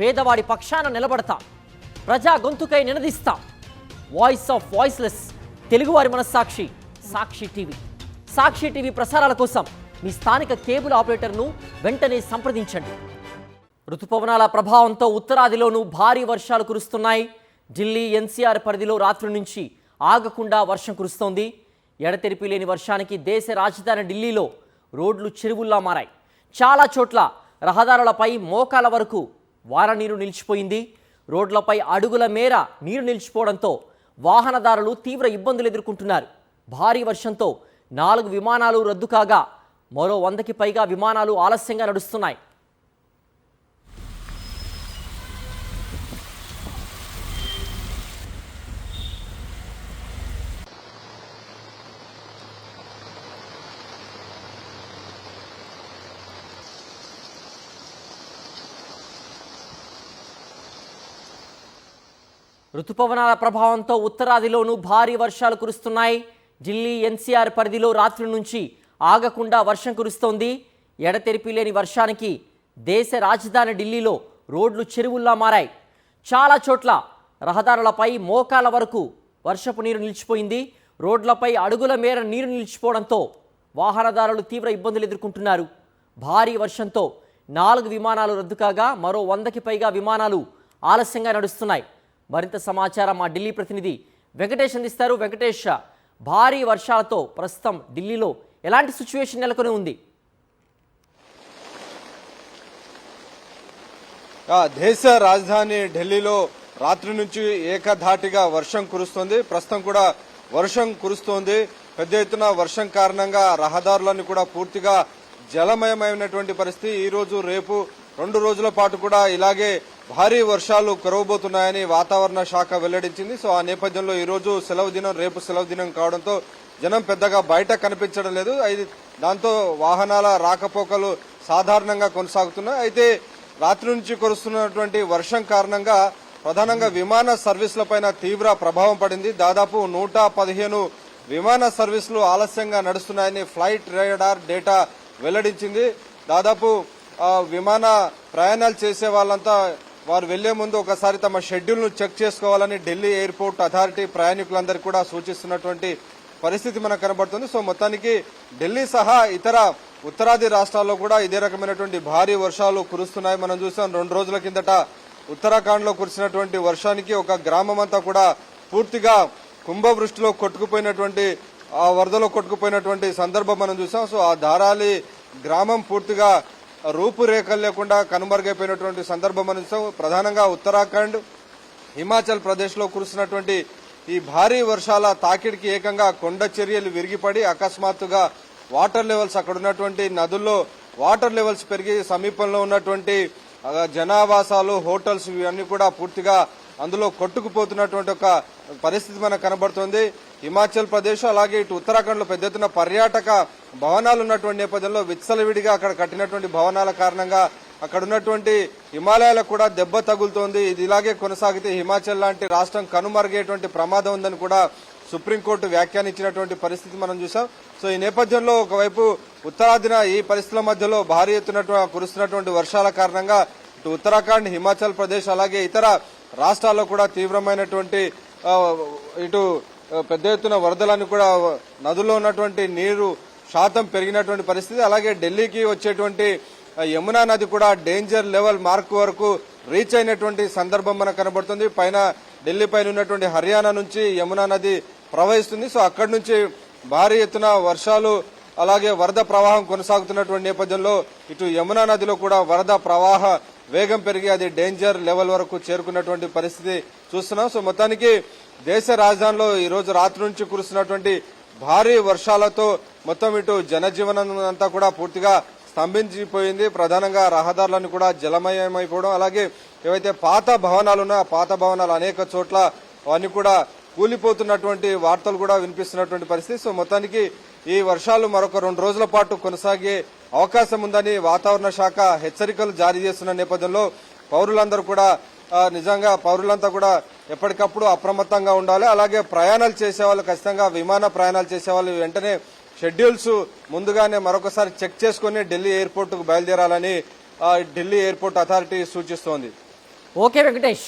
పేదవాడి పక్షాన నిలబడతా, ప్రజా గొంతుకై నినదిస్తా. వాయిస్ ఆఫ్ వాయిస్లెస్, తెలుగువారి మనస్సాక్షి, సాక్షి టీవీ. సాక్షి టీవీ ప్రసారాల కోసం మీ స్థానిక కేబుల్ ఆపరేటర్ను వెంటనే సంప్రదించండి. రుతుపవనాల ప్రభావంతో ఉత్తరాదిలోనూ భారీ వర్షాలు కురుస్తున్నాయి. ఢిల్లీ ఎన్సీఆర్ పరిధిలో రాత్రి నుంచి ఆగకుండా వర్షం కురుస్తోంది. ఎడతెరిపి లేని వర్షానికి దేశ రాజధాని ఢిల్లీలో రోడ్లు చెరువుల్లా మారాయి. చాలా చోట్ల రహదారులపై మోకాల వరకు వార నీరు నిలిచిపోయింది. రోడ్లపై అడుగుల మేర నీరు నిలిచిపోవడంతో వాహనదారులు తీవ్ర ఇబ్బందులు ఎదుర్కొంటున్నారు. భారీ వర్షంతో 4 విమానాలు రద్దు కాగా మరో 100కి పైగా విమానాలు ఆలస్యంగా నడుస్తున్నాయి. రుతుపవనాల ప్రభావంతో ఉత్తరాదిలోనూ భారీ వర్షాలు కురుస్తున్నాయి. ఢిల్లీ ఎన్సీఆర్ పరిధిలో రాత్రి నుంచి ఆగకుండా వర్షం కురుస్తోంది. ఎడతెరిపి లేని వర్షానికి దేశ రాజధాని ఢిల్లీలో రోడ్లు చెరువుల్లా మారాయి. చాలా చోట్ల రహదారులపై మోకాల వరకు వర్షపు నీరు నిలిచిపోయింది. రోడ్లపై అడుగుల మేర నీరు నిలిచిపోవడంతో వాహనదారులు తీవ్ర ఇబ్బందులు ఎదుర్కొంటున్నారు. భారీ వర్షంతో 4 విమానాలు రద్దు కాగా మరో 100కి పైగా విమానాలు ఆలస్యంగా నడుస్తున్నాయి. మరింత సమాచారం మా ఢిల్లీ ప్రతినిధి వెంకటేష్ అందిస్తారు. వెంకటేష్, భారీ వర్షాలతో ప్రస్తుతం ఢిల్లీలో ఎలాంటి సిచ్యువేషన్ నెలకొని ఉంది? దేశ రాజధాని ఢిల్లీలో రాత్రి నుంచి ఏకధాటిగా వర్షం కురుస్తోంది. ప్రస్తుతం కూడా వర్షం కురుస్తోంది. పెద్ద ఎత్తున వర్షం కారణంగా రహదారులన్నీ కూడా పూర్తిగా జలమయమైనటువంటి పరిస్థితి. ఈ రోజు రేపు 2 రోజుల పాటు కూడా ఇలాగే భారీ వర్షాలు కురవబోతున్నాయని వాతావరణ శాఖ వెల్లడించింది. సో ఆ నేపథ్యంలో ఈ రోజు సెలవు దినం, రేపు సెలవు దినం కావడంతో జనం పెద్దగా బయట కనిపించడం లేదు. దాంతో వాహనాల రాకపోకలు సాధారణంగా కొనసాగుతున్నాయి. అయితే రాత్రి నుంచి కురుస్తున్నటువంటి వర్షం కారణంగా ప్రధానంగా విమాన సర్వీసులపైన తీవ్ర ప్రభావం పడింది. దాదాపు 115 విమాన సర్వీసులు ఆలస్యంగా నడుస్తున్నాయని ఫ్లైట్ రేడార్ డేటా వెల్లడించింది. దాదాపు విమాన ప్రయాణాలు చేసే వాళ్ళంతా వారు వెళ్లే ముందు ఒకసారి తమ షెడ్యూల్ ను చెక్ చేసుకోవాలని ఢిల్లీ ఎయిర్పోర్ట్ అథారిటీ ప్రయాణికులందరికీ కూడా సూచిస్తున్నటువంటి పరిస్థితి మనకు కనబడుతుంది. సో మొత్తానికి ఢిల్లీ సహా ఇతర ఉత్తరాది రాష్ట్రాల్లో కూడా ఇదే రకమైనటువంటి భారీ వర్షాలు కురుస్తున్నాయి. మనం చూసాం 2 రోజుల కిందట ఉత్తరాఖండ్ లో కురిసినటువంటి వర్షానికి ఒక గ్రామం అంతా కూడా పూర్తిగా కుంభవృష్టిలో కొట్టుకుపోయినటువంటి ఆ వరదలో కొట్టుకుపోయినటువంటి సందర్భం మనం చూసాం. సో ఆ ధారాలి గ్రామం పూర్తిగా రూపురేఖలు లేకుండా కనుమరుగైపోయినటువంటి సందర్భం మనం చూసాం. ప్రధానంగా ఉత్తరాఖండ్, హిమాచల్ ప్రదేశ్ లో కురుస్తున్నటువంటి ఈ భారీ వర్షాల తాకిడికి ఏకంగా కొండ చర్యలు విరిగిపడి అకస్మాత్తుగా వాటర్ లెవెల్స్, అక్కడ ఉన్నటువంటి నదుల్లో వాటర్ లెవెల్స్ పెరిగి సమీపంలో ఉన్నటువంటి జనావాసాలు, హోటల్స్ ఇవన్నీ కూడా పూర్తిగా అందులో కొట్టుకుపోతున్నటువంటి ఒక పరిస్థితి మనకు కనబడుతోంది. హిమాచల్ ప్రదేశ్ అలాగే ఇటు ఉత్తరాఖండ్ లో పెద్ద ఎత్తున పర్యాటక భవనాలు ఉన్నటువంటి నేపథ్యంలో విచ్చలవిడిగా అక్కడ కట్టినటువంటి భవనాల కారణంగా అక్కడ ఉన్నటువంటి హిమాలయాలకు కూడా దెబ్బ తగులుతోంది. ఇది ఇలాగే కొనసాగితే హిమాచల్ లాంటి రాష్ట్రం కనుమరుగేటువంటి ప్రమాదం ఉందని కూడా సుప్రీంకోర్టు వ్యాఖ్యానించినటువంటి పరిస్థితి మనం చూసాం. సో ఈ నేపథ్యంలో ఒకవైపు ఉత్తరాదిన ఈ పరిస్థితుల మధ్యలో భారీ ఎత్తున కురుస్తున్నటువంటి వర్షాల కారణంగా ఇటు ఉత్తరాఖండ్, హిమాచల్ ప్రదేశ్ అలాగే ఇతర రాష్ట్రాల్లో కూడా తీవ్రమైనటువంటి ఇటు పెద్ద ఎత్తున వరదలన్నీ కూడా నదుల్లో ఉన్నటువంటి నీరు శాతం పెరిగినటువంటి పరిస్థితి. అలాగే ఢిల్లీకి వచ్చేటువంటి యమునా నది కూడా డేంజర్ లెవెల్ మార్క్ వరకు రీచ్ అయినటువంటి సందర్భం మనకు కనబడుతుంది. పైన ఢిల్లీ పైన ఉన్నటువంటి హర్యానా నుంచి యమునా నది ప్రవహిస్తుంది. సో అక్కడి నుంచి భారీ ఎత్తున వర్షాలు అలాగే వరద ప్రవాహం కొనసాగుతున్నటువంటి నేపథ్యంలో ఇటు యమునా నదిలో కూడా వరద ప్రవాహ వేగం పెరిగి అది డేంజర్ లెవెల్ వరకు చేరుకున్నటువంటి పరిస్థితి చూస్తున్నాం. సో మొత్తానికి దేశ రాజధానిలో ఈ రోజు రాత్రి నుంచి కురుస్తున్నటువంటి భారీ వర్షాలతో మొత్తం ఇటు జనజీవనం అంతా కూడా పూర్తిగా స్తంభించిపోయింది. ప్రధానంగా రహదారులను కూడా జలమయమైపోవడం, అలాగే ఏవైతే పాత భవనాలు ఉన్నాయో ఆ పాత భవనాలు అనేక చోట్ల అవన్నీ కూడా కూలిపోతున్నటువంటి వార్తలు కూడా వినిపిస్తున్నటువంటి పరిస్థితి. సో మొత్తానికి ఈ వర్షాలు మరొక 2 రోజుల పాటు కొనసాగే అవకాశం ఉందని వాతావరణ శాఖ హెచ్చరికలు జారీ చేస్తున్న నేపథ్యంలో పౌరులందరూ కూడా నిజంగా పౌరులంతా కూడా ఎప్పటికప్పుడు అప్రమత్తంగా ఉండాలి. అలాగే ప్రయాణాలు చేసేవాళ్ళు ఖచ్చితంగా విమాన ప్రయాణాలు చేసేవాళ్ళు వెంటనే షెడ్యూల్స్ ముందుగానే మరొకసారి చెక్ చేసుకుని ఢిల్లీ ఎయిర్పోర్ట్ కు బయలుదేరాలని ఢిల్లీ ఎయిర్పోర్ట్ అథారిటీ సూచిస్తోంది. ఓకే వెంకటేష్.